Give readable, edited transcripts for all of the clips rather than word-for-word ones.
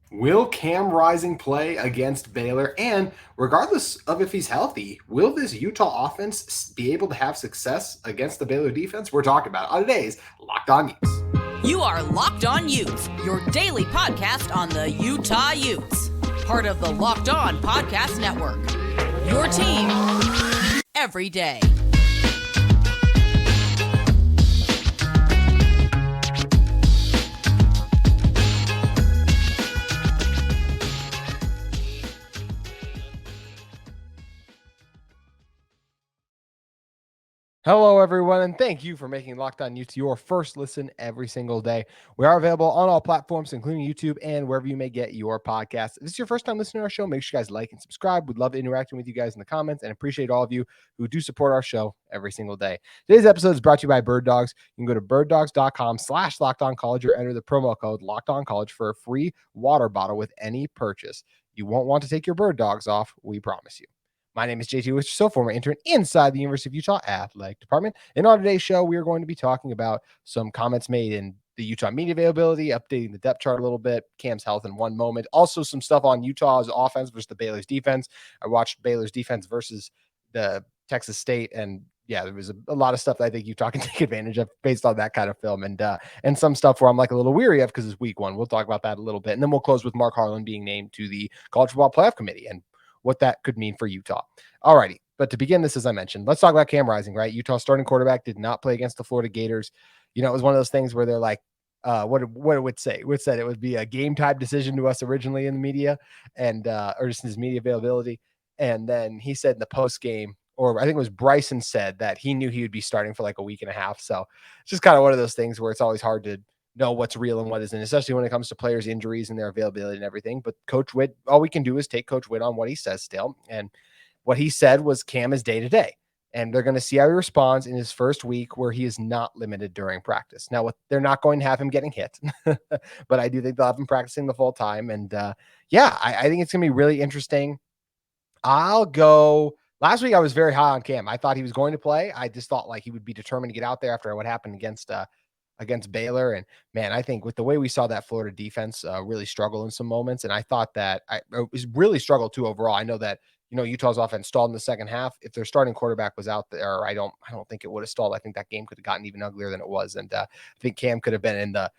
Will Cam Rising play against Baylor? And regardless of if he's healthy, will this Utah offense be able to have success against the Baylor defense? We're talking about it on today's Locked On Utes. You are Locked On Utes, your daily podcast on the Utah Utes. Part of the Locked On Podcast Network. Your team every day. Hello, everyone, and thank you for making Locked On Utes your first listen every single day. We are available on all platforms, including YouTube and wherever you may get your podcasts. If this is your first time listening to our show, make sure you guys like and subscribe. We'd love interacting with you guys in the comments and appreciate all of you who do support our show every single day. Today's episode is brought to you by Birddogs. You can go to birddogs.com/LockedOnCollege or enter the promo code LockedOnCollege for a free water bottle with any purchase. You won't want to take your bird dogs off, we promise you. My name is JT Wistcill, former intern inside the University of Utah Athletic Department. And on today's show, we are going to be talking about some comments made in the Utah media availability, updating the depth chart a little bit, Cam's health in one moment. Also, some stuff on Utah's offense versus the Baylor's defense. I watched Baylor's defense versus the Texas State, and yeah, there was a lot of stuff that I think Utah can take advantage of based on that kind of film, and some stuff where I'm like a little weary of because it's week one. We'll talk about that a little bit, and then we'll close with Mark Harlan being named to the College Football Playoff Committee and what that could mean for Utah. Alrighty, but to begin this, as I mentioned, let's talk about Cam Rising, right? Utah starting quarterback did not play against the Florida Gators. You know, it was one of those things where they're like, what it would say? Whit said it would be a game time decision to us originally in the media and or just in his media availability. And then he said in the post game, or I think it was Bryson said that he knew he would be starting for like a week and a half. So it's just kind of one of those things where it's always hard to know what's real and what isn't, especially when it comes to players' injuries and their availability and everything. But Coach Whitt, all we can do is take Coach Whitt on what he says still. And what he said was Cam is day to day. And they're going to see how he responds in his first week where he is not limited during practice. Now, they're not going to have him getting hit, but I do think they'll have him practicing the full time. And I think it's going to be really interesting. I'll go. Last week, I was very high on Cam. I thought he was going to play. I just thought like he would be determined to get out there after what happened against Baylor. And man, I think with the way we saw that Florida defense really struggle in some moments, and I thought that I was really struggled too overall. I know that, Utah's offense stalled in the second half. If their starting quarterback was out there, I don't think it would have stalled. I think that game could have gotten even uglier than it was. And I think Cam could have been in the,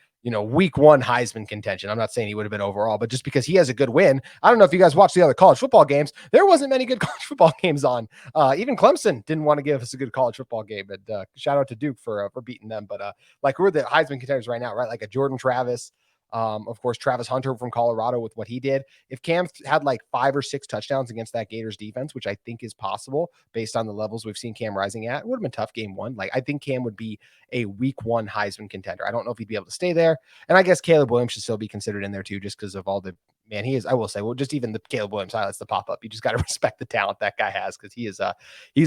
week one Heisman contention. I'm not saying he would have been overall, but just because he has a good win. I don't know if you guys watched the other college football games. There wasn't many good college football games on. Even Clemson didn't want to give us a good college football game. And shout out to Duke for beating them. But like we're the Heisman contenders right now, right? Like a Jordan Travis. Of course, Travis Hunter from Colorado with what he did. If Cam had like 5 or 6 touchdowns against that Gators defense, which I think is possible based on the levels we've seen Cam Rising at, it would have been tough game one. Like I think Cam would be a week one Heisman contender. I don't know if he'd be able to stay there. And I guess Caleb Williams should still be considered in there too, just because of all the, man, he is, I will say, well, just even the Caleb Williams highlights, the pop up, you just got to respect the talent that guy has, because he's a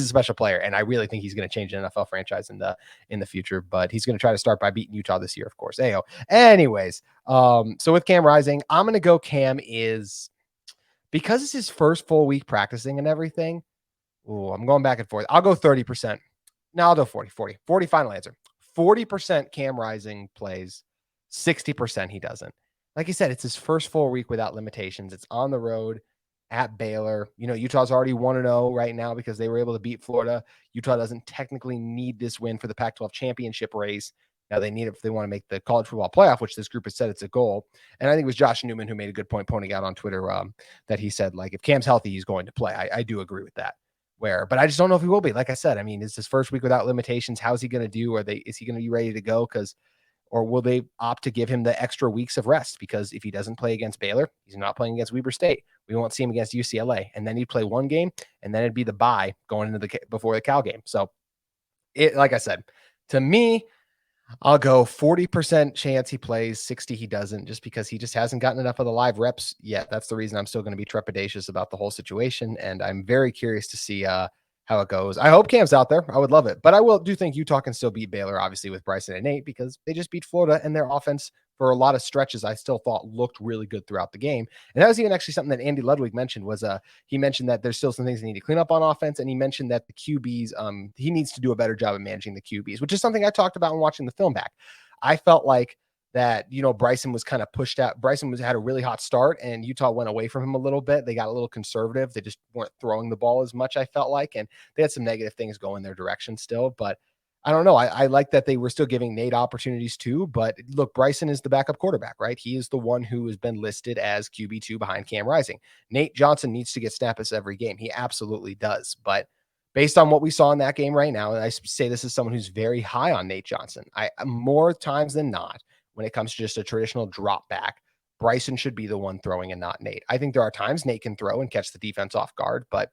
special player. And I really think he's going to change an NFL franchise in the future, but he's going to try to start by beating Utah this year, of course. Anyways, so with Cam Rising, I'm going to go Cam is, because it's his first full week practicing and everything. I'm going back and forth. I'll go 30%. No, I'll go 40 final answer. 40% Cam Rising plays, 60% he doesn't. Like I said, it's his first full week without limitations. It's on the road at Baylor. Utah's already 1-0 right now because they were able to beat Florida. Utah doesn't technically need this win for the Pac-12 championship race. Now they need it if they want to make the college football playoff, which this group has said it's a goal. And I think it was Josh Newman who made a good point pointing out on Twitter that he said, like, if Cam's healthy, he's going to play. I do agree with that. But I just don't know if he will be. Like I said, I mean, it's his first week without limitations. How's he going to do? Is he going to be ready to go? Or will they opt to give him the extra weeks of rest? Because if he doesn't play against Baylor, he's not playing against Weber State. We won't see him against UCLA. And then he'd play one game, and then it'd be the bye going into before the Cal game. So, like I said, to me, I'll go 40% chance he plays, 60 he doesn't, just because he just hasn't gotten enough of the live reps yet. That's the reason I'm still going to be trepidatious about the whole situation, and I'm very curious to see how it goes. I hope Cam's out there. I would love it. But I do think Utah can still beat Baylor, obviously, with Bryson and Nate, because they just beat Florida, and their offense for a lot of stretches I still thought looked really good throughout the game. And that was even actually something that Andy Ludwig mentioned was he mentioned that there's still some things they need to clean up on offense. And he mentioned that the QBs, he needs to do a better job of managing the QBs, which is something I talked about when watching the film back. I felt like that, Bryson was kind of pushed out. Bryson had a really hot start and Utah went away from him a little bit. They got a little conservative. They just weren't throwing the ball as much, I felt like, and they had some negative things going their direction still, but I don't know. I like that they were still giving Nate opportunities too, but look, Bryson is the backup quarterback, right? He is the one who has been listed as QB2 behind Cam Rising. Nate Johnson needs to get snaps every game. He absolutely does. But based on what we saw in that game right now, and I say this as someone who's very high on Nate Johnson, more times than not, when it comes to just a traditional drop back, Bryson should be the one throwing and not Nate. I think there are times Nate can throw and catch the defense off guard, but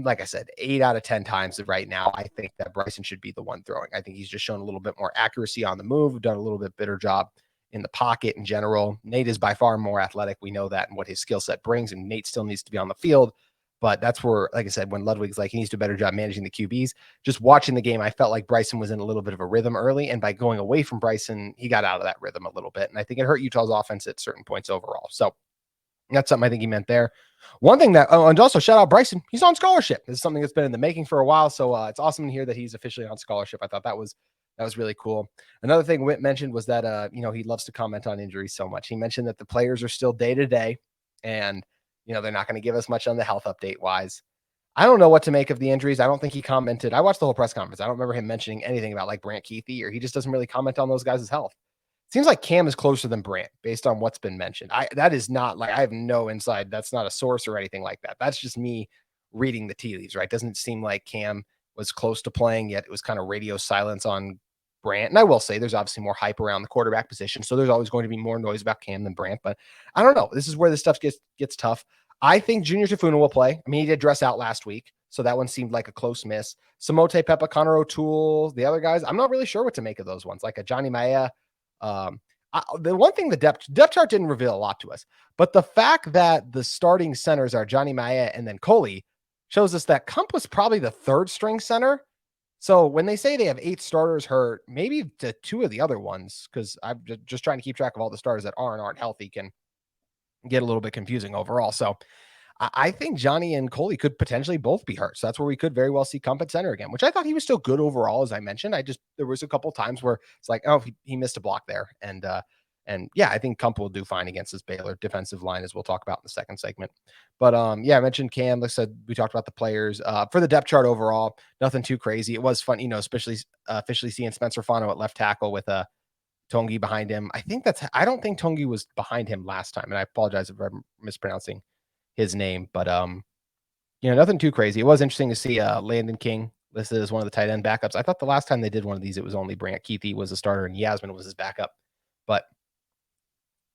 like I said, 8 out of 10 times right now, I think that Bryson should be the one throwing. I think he's just shown a little bit more accuracy on the move, done a little bit better job in the pocket in general. Nate is by far more athletic. We know that and what his skill set brings, and Nate still needs to be on the field. But that's where, like I said, when Ludwig's like, he needs to do a better job managing the QBs. Just watching the game, I felt like Bryson was in a little bit of a rhythm early. And by going away from Bryson, he got out of that rhythm a little bit. And I think it hurt Utah's offense at certain points overall. So that's something I think he meant there. One thing that, and also shout out Bryson, he's on scholarship. This is something that's been in the making for a while. So it's awesome to hear that he's officially on scholarship. I thought that was really cool. Another thing Whitt mentioned was that, he loves to comment on injuries so much. He mentioned that the players are still day to day and, they're not going to give us much on the health update wise. I don't know what to make of the injuries. I don't think he commented. I watched the whole press conference. I don't remember him mentioning anything about like Brant Keithy, or he just doesn't really comment on those guys' health. Seems like Cam is closer than Brant based on what's been mentioned. That is not like, I have no inside. That's not a source or anything like that. That's just me reading the tea leaves, right? Doesn't seem like Cam was close to playing yet. It was kind of radio silence on Brant. And I will say there's obviously more hype around the quarterback position. So there's always going to be more noise about Cam than Brant, but I don't know. This is where this stuff gets tough. I think Junior Tafuna will play. I mean, he did dress out last week, so that one seemed like a close miss. Samote Peppa, Connor O'Toole, the other guys, I'm not really sure what to make of those ones. Like a Johnny Maya. The one thing the depth chart didn't reveal a lot to us, but the fact that the starting centers are Johnny Maya and then Coley shows us that Kump was probably the third string center. So when they say they have 8 starters hurt, maybe the 2 of the other ones, because I'm just trying to keep track of all the starters that aren't healthy, can get a little bit confusing overall. So I think Johnny and Coley could potentially both be hurt. So that's where we could very well see Kump at center again, which I thought he was still good overall, as I mentioned. There was a couple times where it's like, oh, he missed a block there. And yeah, I think Kump will do fine against this Baylor defensive line, as we'll talk about in the second segment. But yeah, I mentioned Cam. Like I said, we talked about the players. For the depth chart overall, nothing too crazy. It was fun, especially officially seeing Spencer Fano at left tackle with Tongi behind him. I don't think Tongi was behind him last time, and I apologize if I'm mispronouncing his name, but nothing too crazy. It was interesting to see Landon King listed as one of the tight end backups. I thought the last time they did one of these, it was only Brant Keithy was a starter and Yasmin was his backup, but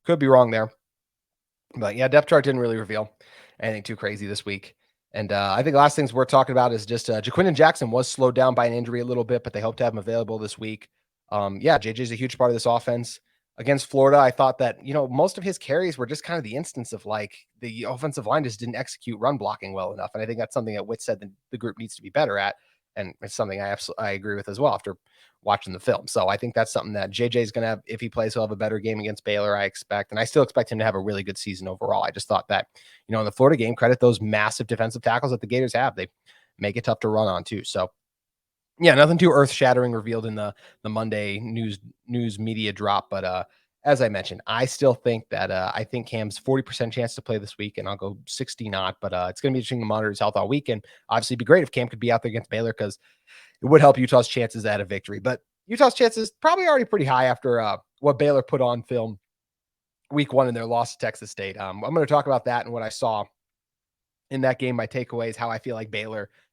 could be wrong there. But yeah, depth chart didn't really reveal anything too crazy this week. And I think the last things we're talking about is just Jaquindon Jackson was slowed down by an injury a little bit, but they hope to have him available this week. Yeah, JJ's a huge part of this offense. Against Florida, I thought that, most of his carries were just kind of the instance of like the offensive line just didn't execute run blocking well enough. And I think that's something that Whitt said that the group needs to be better at. And it's something I agree with as well after watching the film. So I think that's something that JJ is going to have. If he plays, he'll have a better game against Baylor, I expect. And I still expect him to have a really good season overall. I just thought that, in the Florida game, credit those massive defensive tackles that the Gators have. They make it tough to run on too. So yeah, nothing too earth-shattering revealed in the Monday news media drop. But as I mentioned, I still think that I think Cam's 40% chance to play this week, and I'll go 60 not. But it's going to be interesting to monitor his health all weekend. Obviously, it'd be great if Cam could be out there against Baylor, because it would help Utah's chances at a victory. But Utah's chances probably already pretty high after what Baylor put on film week 1 in their loss to Texas State. I'm going to talk about that and what I saw in that game. My takeaways, how I feel like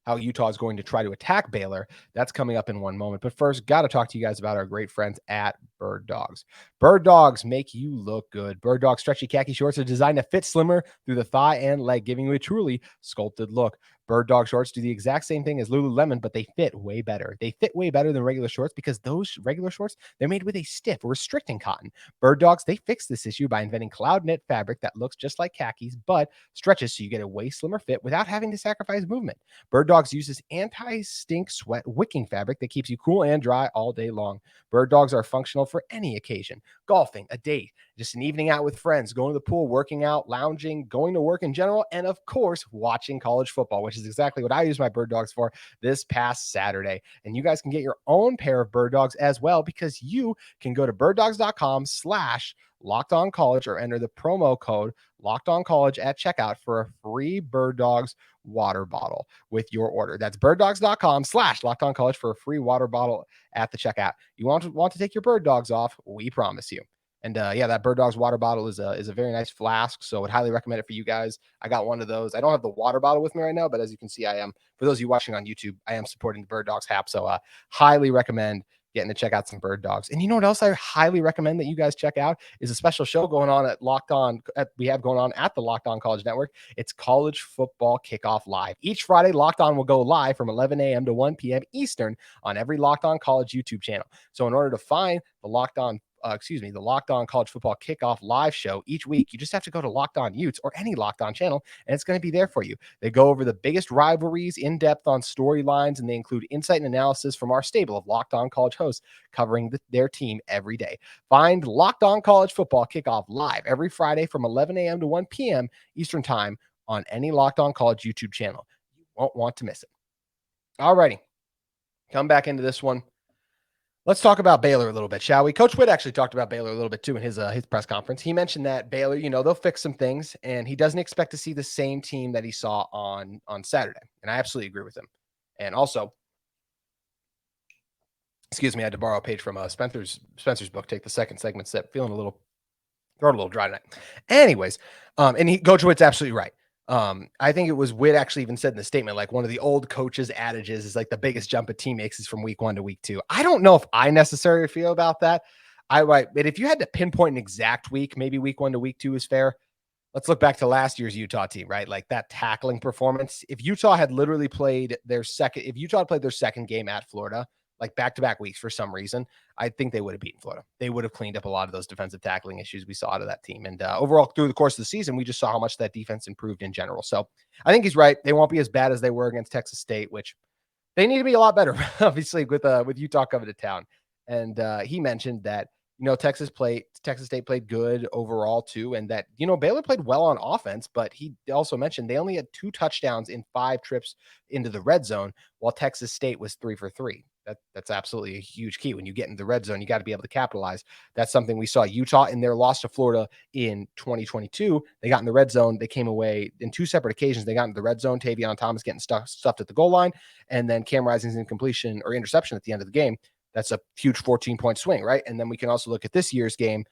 how Utah is going to try to attack Baylor. That's coming up in one moment. But first, got to talk to you guys about our great friends at Birddogs. Birddogs make you look good. Birddogs stretchy khaki shorts are designed to fit slimmer through the thigh and leg, giving you a truly sculpted look. Birddog shorts do the exact same thing as Lululemon, but they fit way better. They fit way better than regular shorts because those regular shorts, they're made with a stiff, restricting cotton. Birddogs, they fix this issue by inventing cloud knit fabric that looks just like khakis, but stretches so you get a way slimmer fit without having to sacrifice movement. Birddogs uses anti-stink sweat wicking fabric that keeps you cool and dry all day long. Birddogs are functional for any occasion: golfing, a date, just an evening out with friends, going to the pool, working out, lounging, going to work in general, and of course, watching college football, which is exactly what I use my Birddogs for this past Saturday. And you guys can get your own pair of Birddogs as well, because you can go to birddogs.com/LockedOnCollege or enter the promo code LockedOnCollege at checkout for a free Birddogs water bottle with your order. That's birddogs.com/LockedOnCollege for a free water bottle at the checkout. You want to take your Birddogs off, we promise you. And that Birddogs water bottle is a very nice flask, so I would highly recommend it for you guys. I got one of those. I don't have the water bottle with me right now, but as you can see, I am. For those of you watching on YouTube, I am supporting the Birddogs app, so highly recommend getting to check out some Birddogs. And you know what else I highly recommend that you guys check out is a special show going on at we have going on at the Locked On College Network. It's College Football Kickoff Live. Each Friday, Locked On will go live from 11 a.m. to 1 p.m. Eastern on every Locked On College YouTube channel. So in order to find the Locked On College Football Kickoff live show each week, you just have to go to Locked On Utes or any Locked On channel, and it's going to be there for you. They go over the biggest rivalries in depth on storylines, and they include insight and analysis from our stable of Locked On College hosts covering their team every day. Find Locked On College Football Kickoff live every Friday from 11 a.m. to 1 p.m. Eastern Time on any Locked On College YouTube channel. You won't want to miss it. Alrighty, come back into this one. Let's talk about Baylor a little bit, shall we? Coach Whitt actually talked about Baylor a little bit too in his press conference. He mentioned that Baylor, they'll fix some things, and he doesn't expect to see the same team that he saw on Saturday. And I absolutely agree with him. And also, excuse me, I had to borrow a page from Spencer's book. Take the second segment sip. Feeling a little dry tonight. Anyways, Coach Whitt's absolutely right. I think it was Whitt actually even said in the statement, like one of the old coaches' adages is like the biggest jump a team makes is from week 1 to week 2. I don't know if I necessarily feel about that. But if you had to pinpoint an exact week, maybe week 1 to week 2 is fair. Let's look back to last year's Utah team, right? Like that tackling performance. If Utah had played their second game at Florida, like back-to-back weeks for some reason, I think they would have beaten Florida. They would have cleaned up a lot of those defensive tackling issues we saw out of that team. And overall, through the course of the season, we just saw how much that defense improved in general. So I think he's right. They won't be as bad as they were against Texas State, which they need to be a lot better, obviously, with Utah coming to town. And he mentioned that, Texas State played good overall too. And that, Baylor played well on offense, but he also mentioned they only had 2 touchdowns in 5 trips into the red zone, while Texas State was 3 for 3. That's absolutely a huge key. When you get in the red zone, you got to be able to capitalize. That's something we saw Utah in their loss to Florida in 2022. They got in the red zone. They came away in 2 separate occasions. They got into the red zone. Tavion Thomas getting stuffed at the goal line, and then Cam Rising's incompletion or interception at the end of the game. That's a huge 14-point swing, right? And then we can also look at this year's game.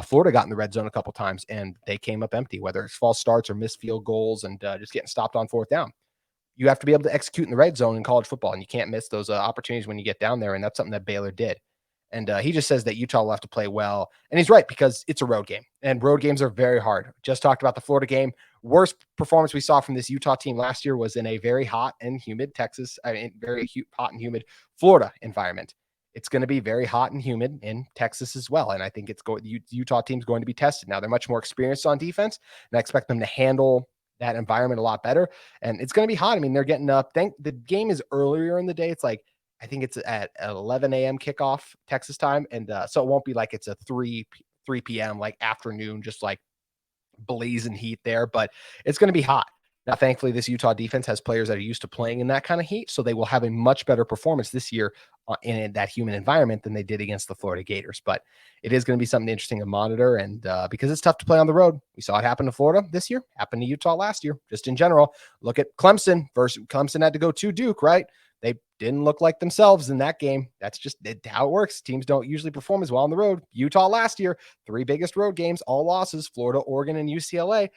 Florida got in the red zone a couple times, and they came up empty, whether it's false starts or missed field goals and just getting stopped on 4th down. You have to be able to execute in the red zone in college football, and you can't miss those opportunities when you get down there, and that's something that Baylor did. And he just says that Utah will have to play well, and he's right, because it's a road game, and road games are very hard. Just talked about the Florida game. Worst performance we saw from this Utah team last year was in a very hot and humid hot and humid Florida environment. It's going to be very hot and humid in Texas as well. And I think the Utah team's going to be tested. Now, they're much more experienced on defense, and I expect them to handle that environment a lot better. And it's going to be hot. I mean, they're getting up. The game is earlier in the day. It's like, I think it's at 11 a.m. kickoff Texas time. And so it won't be like it's a 3 p.m. like afternoon, just like blazing heat there, but it's going to be hot. Now, thankfully, this Utah defense has players that are used to playing in that kind of heat, so they will have a much better performance this year in that humid environment than they did against the Florida Gators. But it is going to be something interesting to monitor, and because it's tough to play on the road. We saw it happen to Florida this year, happened to Utah last year. Just in general, look at Clemson had to go to Duke, right? They didn't look like themselves in that game. That's just how it works. Teams don't usually perform as well on the road. Utah last year, 3 biggest road games, all losses, Florida, Oregon, and UCLA.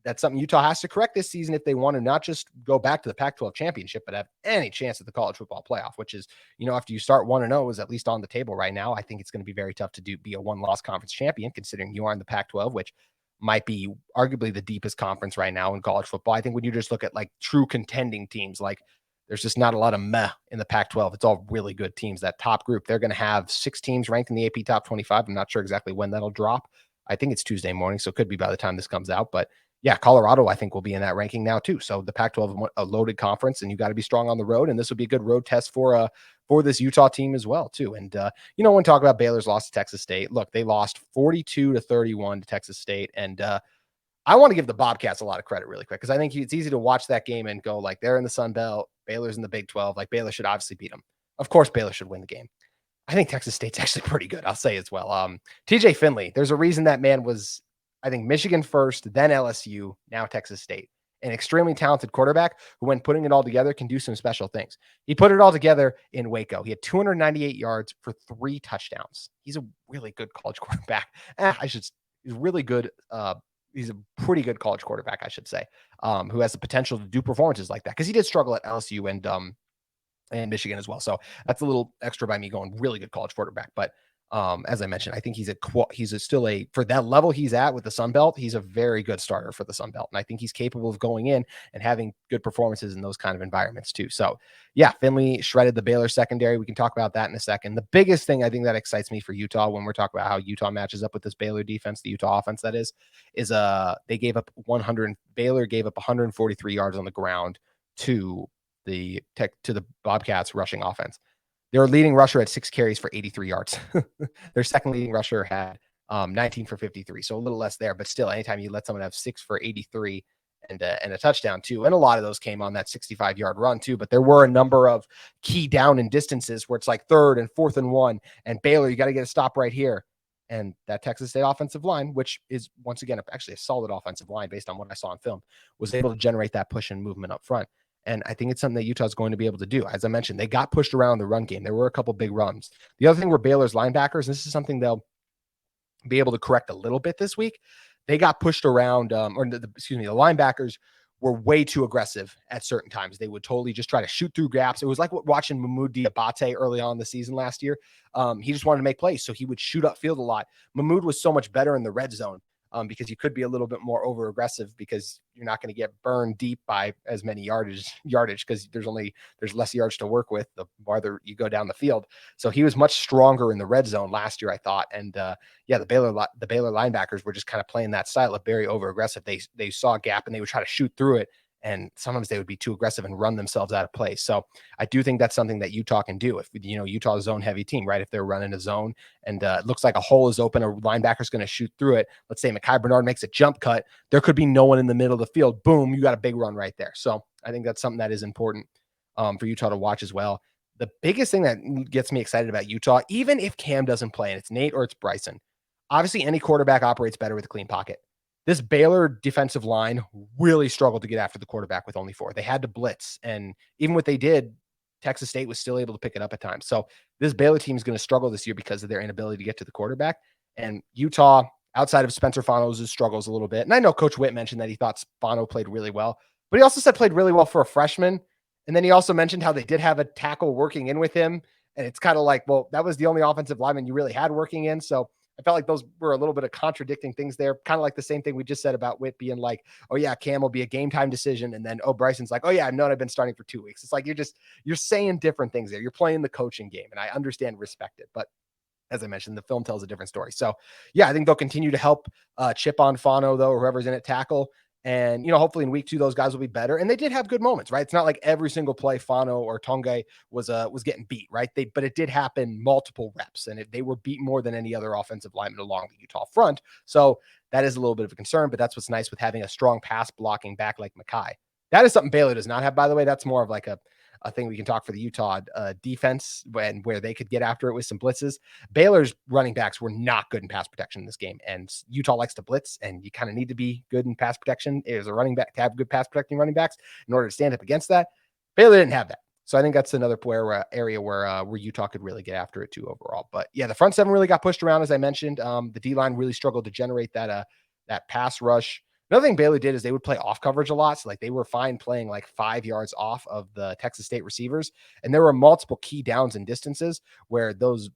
That's something Utah has to correct this season if they want to not just go back to the Pac-12 championship, but have any chance at the college football playoff, which is, after you start 1-0 is at least on the table right now. I think it's going to be very tough to be a 1-loss conference champion, considering you are in the Pac-12, which might be arguably the deepest conference right now in college football. I think when you just look at like true contending teams, like there's just not a lot of meh in the Pac-12. It's all really good teams. That top group, they're going to have 6 teams ranked in the AP top 25. I'm not sure exactly when that'll drop. I think it's Tuesday morning, so it could be by the time this comes out, but yeah, Colorado, I think, will be in that ranking now too. So the Pac-12 a loaded conference, and you got to be strong on the road. And this would be a good road test for this Utah team as well too. And when talk about Baylor's loss to Texas State, look, they lost 42-31 to Texas State, and I want to give the Bobcats a lot of credit really quick because I think it's easy to watch that game and go like they're in the Sun Belt, Baylor's in the Big 12, like Baylor should obviously beat them. Of course, Baylor should win the game. I think Texas State's actually pretty good, I'll say as well. TJ Finley, there's a reason that man was, I think, Michigan first, then LSU, now Texas State. An extremely talented quarterback who, when putting it all together, can do some special things. He put it all together in Waco. He had 298 yards for 3 touchdowns. He's a really good college quarterback. He's really good. He's a pretty good college quarterback, I should say, who has the potential to do performances like that because he did struggle at LSU and Michigan as well. So that's a little extra by me going really good college quarterback. But as I mentioned, I think still for that level he's at with the Sun Belt, he's a very good starter for the Sun Belt. And I think he's capable of going in and having good performances in those kind of environments too. So yeah, Finley shredded the Baylor secondary. We can talk about that in a second. The biggest thing I think that excites me for Utah when we're talking about how Utah matches up with this Baylor defense, the Utah offense that is they gave up Baylor gave up 143 yards on the ground to the Bobcats rushing offense. Their leading rusher had 6 carries for 83 yards. Their second leading rusher had 19 for 53. So a little less there, but still, anytime you let someone have 6 for 83 and a touchdown too. And a lot of those came on that 65-yard run too, but there were a number of key down and distances where it's like 3rd and 4th and 1 and Baylor, you got to get a stop right here. And that Texas State offensive line, which is once again, actually a solid offensive line based on what I saw on film, was able to generate that push and movement up front. And I think it's something that Utah is going to be able to do. As I mentioned, they got pushed around the run game. There were a couple big runs. The other thing were Baylor's linebackers. This is something they'll be able to correct a little bit this week. They got pushed around, the linebackers were way too aggressive at certain times. They would totally just try to shoot through gaps. It was like watching Mahmoud Diabate early on in the season last year. He just wanted to make plays, so he would shoot upfield a lot. Mahmoud was so much better in the red zone. Because you could be a little bit more over aggressive because you're not going to get burned deep by as many yardage because there's less yards to work with the farther you go down the field. So he was much stronger in the red zone last year, I thought. And the Baylor linebackers were just kind of playing that style of very over aggressive. They saw a gap and they would try to shoot through it. And sometimes they would be too aggressive and run themselves out of place. So I do think that's something that Utah can do. If Utah's a zone heavy team, right? If they're running a zone and it looks like a hole is open, a linebacker's going to shoot through it. Let's say Mekhi Bernard makes a jump cut. There could be no one in the middle of the field. Boom, you got a big run right there. So I think that's something that is important for Utah to watch as well. The biggest thing that gets me excited about Utah, even if Cam doesn't play and it's Nate or it's Bryson, obviously any quarterback operates better with a clean pocket. This Baylor defensive line really struggled to get after the quarterback with only 4. They had to blitz. And even what they did, Texas State was still able to pick it up at times. So this Baylor team is going to struggle this year because of their inability to get to the quarterback. And Utah, outside of Spencer Fano's struggles a little bit. And I know Coach Whitt mentioned that he thought Fano played really well, but he also said played really well for a freshman. And then he also mentioned how they did have a tackle working in with him. And it's kind of like, well, that was the only offensive lineman you really had working in. So I felt like those were a little bit of contradicting things there. Kind of like the same thing we just said about Whitt being like, oh yeah, Cam will be a game time decision. And then, Bryson's like, oh yeah, I've known I've been starting for 2 weeks. It's like, you're saying different things there. You're playing the coaching game and I understand, respect it. But as I mentioned, the film tells a different story. So yeah, I think they'll continue to help chip on Fano though, or whoever's in at tackle. And, hopefully in week 2, those guys will be better. And they did have good moments, right? It's not like every single play Fano or Tonga was getting beat, right? But it did happen multiple reps and they were beat more than any other offensive lineman along the Utah front. So that is a little bit of a concern, but that's what's nice with having a strong pass blocking back like Mekhi. That is something Baylor does not have, by the way. That's more of like a thing we can talk for the Utah defense where they could get after it with some blitzes. Baylor's running backs were not good in pass protection in this game, and Utah likes to blitz, and you kind of need to be good in pass protection as a running back to have good pass protecting running backs in order to stand up against that. Baylor didn't have that. So I think that's another area where Utah could really get after it too overall. But yeah, the front seven really got pushed around, as I mentioned. The D-line really struggled to generate that pass rush. Another thing Baylor did is they would play off coverage a lot. So like they were fine playing like 5 yards off of the Texas State receivers. And there were multiple key downs and distances where those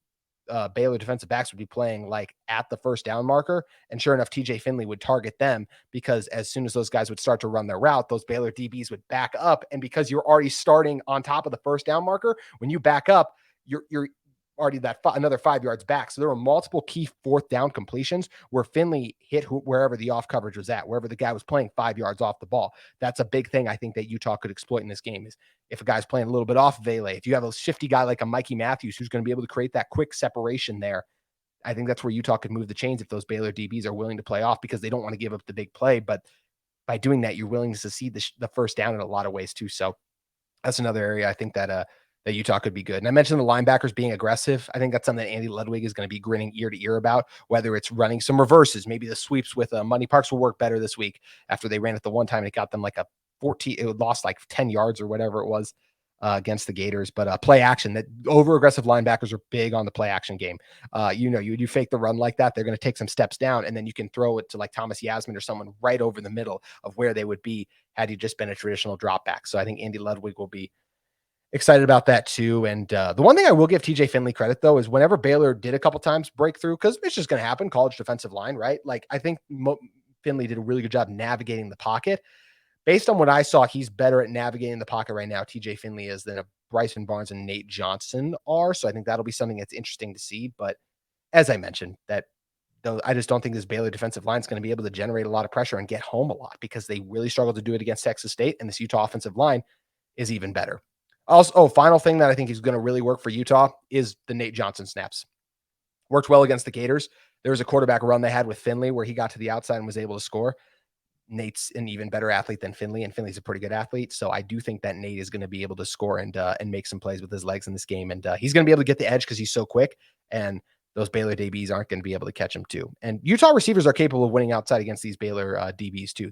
Baylor defensive backs would be playing like at the first down marker. And sure enough, TJ Finley would target them because as soon as those guys would start to run their route, those Baylor DBs would back up. And because you're already starting on top of the first down marker, when you back up, you're already another 5 yards back. So there were multiple key fourth down completions where Finley hit wherever the off coverage was at, wherever the guy was playing 5 yards off the ball. That's a big thing I think that Utah could exploit in this game is if a guy's playing a little bit off Vele, if you have a shifty guy like a Mikey Matthews who's going to be able to create that quick separation there, I think that's where Utah could move the chains if those Baylor DBs are willing to play off because they don't want to give up the big play. But by doing that, you're willing to succeed the first down in a lot of ways too. So that's another area I think that Utah could be good. And I mentioned the linebackers being aggressive. I think that's something that Andy Ludwig is going to be grinning ear to ear about, whether it's running some reverses, maybe the sweeps with Money Parks will work better this week after they ran it the one time and it got them like a 14, it lost like 10 yards or whatever it was against the Gators, but play action, that over aggressive linebackers are big on the play action game. You fake the run like that, they're going to take some steps down and then you can throw it to like Thomas Yasmin or someone right over the middle of where they would be had he just been a traditional drop back. So I think Andy Ludwig will be excited about that too. And the one thing I will give TJ Finley credit though is whenever Baylor did a couple times break through, because it's just going to happen, college defensive line, right? Like I think Finley did a really good job navigating the pocket. Based on what I saw, he's better at navigating the pocket right now, TJ Finley is, than Bryson Barnes and Nate Johnson are. So I think that'll be something that's interesting to see. But as I mentioned, I just don't think this Baylor defensive line is going to be able to generate a lot of pressure and get home a lot because they really struggled to do it against Texas State. And this Utah offensive line is even better. Also, final thing that I think is going to really work for Utah is the Nate Johnson snaps. Worked well against the Gators. There was a quarterback run they had with Finley where he got to the outside and was able to score. Nate's an even better athlete than Finley, and Finley's a pretty good athlete. So I do think that Nate is going to be able to score and make some plays with his legs in this game. And he's going to be able to get the edge because he's so quick. And those Baylor DBs aren't going to be able to catch him too. And Utah receivers are capable of winning outside against these Baylor DBs too.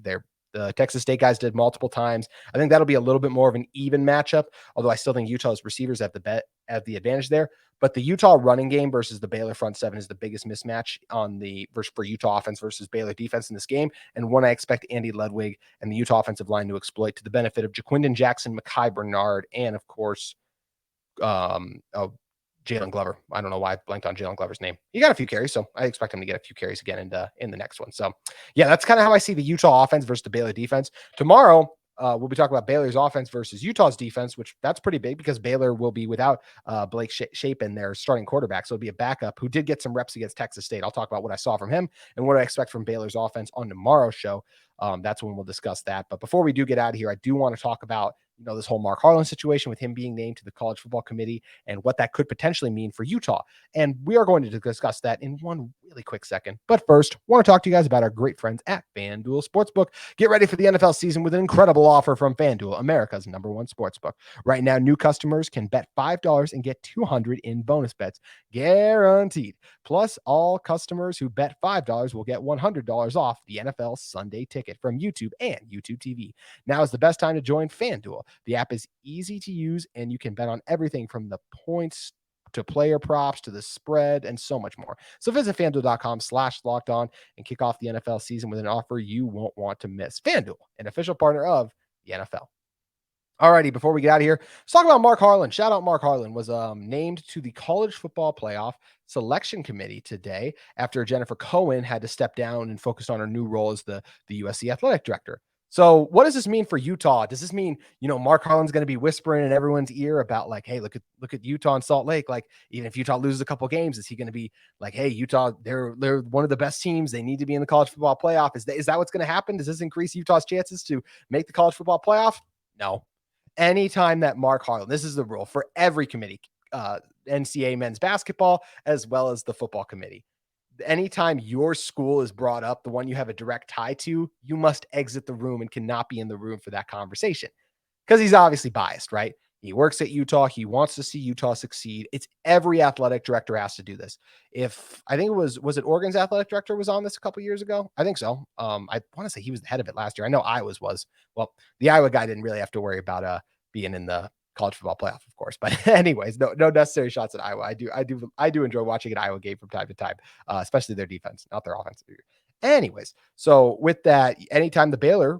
The Texas State guys did multiple times. I think that'll be a little bit more of an even matchup, although I still think Utah's receivers have the advantage there. But the Utah running game versus the Baylor front seven is the biggest mismatch for Utah offense versus Baylor defense in this game, and one I expect Andy Ludwig and the Utah offensive line to exploit to the benefit of Jaquindon Jackson, Mekhi Bernard, and of course, Jalen Glover. I don't know why I blanked on Jalen Glover's name. He got a few carries, so I expect him to get a few carries again in the next one. So, yeah, that's kind of how I see the Utah offense versus the Baylor defense. Tomorrow, we'll be talking about Baylor's offense versus Utah's defense, which that's pretty big because Baylor will be without Blake Shapen, their starting quarterback. So it'll be a backup who did get some reps against Texas State. I'll talk about what I saw from him and what I expect from Baylor's offense on tomorrow's show. That's when we'll discuss that. But before we do get out of here, I do want to talk about this whole Mark Harlan situation with him being named to the college football committee and what that could potentially mean for Utah. And we are going to discuss that in one really quick second. But first, I want to talk to you guys about our great friends at FanDuel Sportsbook. Get ready for the NFL season with an incredible offer from FanDuel, America's #1 sportsbook. Right now, new customers can bet $5 and get $200 in bonus bets, guaranteed. Plus, all customers who bet $5 will get $100 off the NFL Sunday ticket from YouTube and YouTube TV. Now is the best time to join FanDuel. The app is easy to use, and you can bet on everything from the points to player props to the spread and so much more. So visit FanDuel.com/lockedon and kick off the NFL season with an offer you won't want to miss. FanDuel, an official partner of the NFL. Alrighty, before we get out of here, let's talk about Mark Harlan. Shout out Mark Harlan was named to the College Football Playoff Selection Committee today after Jennifer Cohen had to step down and focus on her new role as the USC athletic director. So what does this mean for Utah? Does this mean, Mark Harlan's going to be whispering in everyone's ear about like, hey, look at Utah and Salt Lake. Like, even if Utah loses a couple games, is he going to be like, hey, Utah, they're one of the best teams. They need to be in the college football playoff. Is that what's going to happen? Does this increase Utah's chances to make the college football playoff? No. Anytime that Mark Harlan, this is the rule for every committee, NCAA men's basketball, as well as the football committee. Anytime your school is brought up, the one you have a direct tie to, you must exit the room and cannot be in the room for that conversation because he's obviously biased, right? He works at Utah. He wants to see Utah succeed. It's every athletic director has to do this. I think was it Oregon's athletic director was on this a couple years ago? I think so. I want to say he was the head of it last year. I know Iowa's was. Well, the Iowa guy didn't really have to worry about being in the college football playoff, of course. But anyways, no necessary shots at Iowa. I do enjoy watching an Iowa game from time to time, especially their defense, not their offense. Anyways, so with that, anytime the Baylor,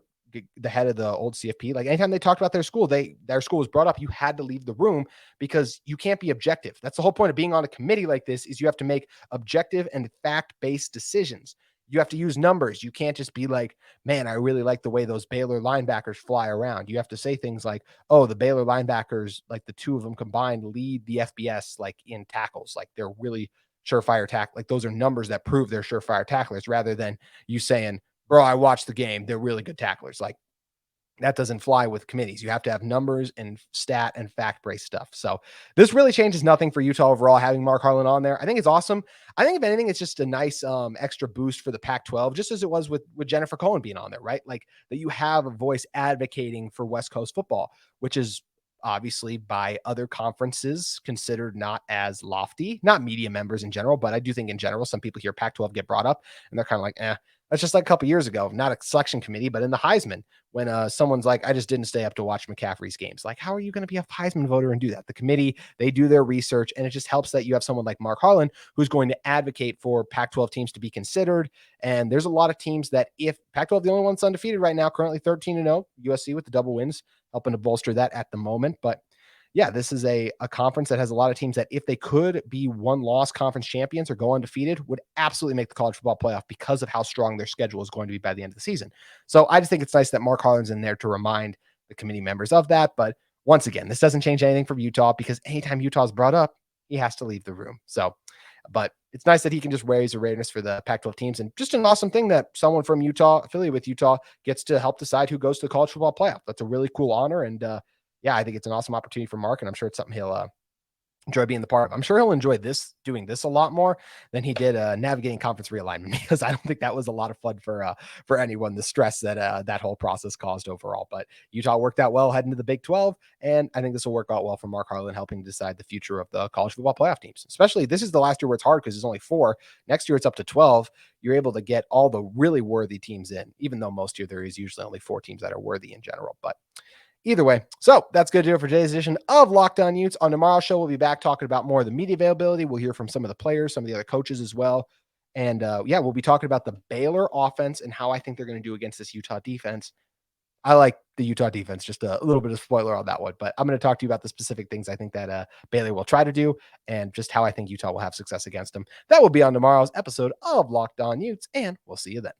the head of the old CFP, like anytime they talked about their school was brought up, you had to leave the room because you can't be objective. That's the whole point of being on a committee like this is you have to make objective and fact-based decisions. you have to use numbers. You can't just be like, man, I really like the way those Baylor linebackers fly around. You have to say things like, oh, the Baylor linebackers, like the two of them combined, lead the FBS like in tackles. Like they're really surefire tackle. Like those are numbers that prove they're surefire tacklers rather than you saying, bro, I watched the game. They're really good tacklers. Like that doesn't fly with committees. You have to have numbers and stat and fact-based stuff. So this really changes nothing for Utah overall, having Mark Harlan on there. I think it's awesome. I think if anything, it's just a nice extra boost for the Pac-12, just as it was with Jennifer Cohen being on there, right? Like that you have a voice advocating for West Coast football, which is obviously by other conferences considered not as lofty, not media members in general, but I do think in general, some people hear Pac-12 get brought up and they're kind of like, that's just like a couple years ago, not a selection committee, but in the Heisman, when someone's like, I just didn't stay up to watch McCaffrey's games. Like, how are you going to be a Heisman voter and do that? The committee, they do their research, and it just helps that you have someone like Mark Harlan who's going to advocate for Pac-12 teams to be considered. And there's a lot of teams that if Pac-12, the only one's undefeated right now, currently 13-0, USC with the double wins, helping to bolster that at the moment. But yeah, this is a conference that has a lot of teams that if they could be one-loss conference champions or go undefeated would absolutely make the college football playoff because of how strong their schedule is going to be by the end of the season. So I just think it's nice that Mark Harlan's in there to remind the committee members of that. But once again, this doesn't change anything for Utah because anytime Utah's brought up, he has to leave the room. So, but it's nice that he can just raise awareness for the Pac-12 teams and just an awesome thing that someone from Utah, affiliated with Utah, gets to help decide who goes to the college football playoff. That's a really cool honor. And yeah, I think it's an awesome opportunity for Mark, and I'm sure it's something he'll enjoy being the part of. I'm sure he'll enjoy doing this a lot more than he did navigating conference realignment, because I don't think that was a lot of fun for anyone, the stress that that whole process caused overall. But Utah worked out well heading to the Big 12, and I think this will work out well for Mark Harlan, helping decide the future of the college football playoff teams. Especially this is the last year where it's hard because there's only 4. Next year it's up to 12. You're able to get all the really worthy teams in, even though most year there is usually only 4 teams that are worthy in general. But either way, so that's going to do it for today's edition of Locked On Utes. On tomorrow's show, we'll be back talking about more of the media availability. We'll hear from some of the players, some of the other coaches as well. And yeah, we'll be talking about the Baylor offense and how I think they're going to do against this Utah defense. I like the Utah defense, just a little bit of spoiler on that one, but I'm going to talk to you about the specific things I think that Baylor will try to do and just how I think Utah will have success against them. That will be on tomorrow's episode of Locked On Utes, and we'll see you then.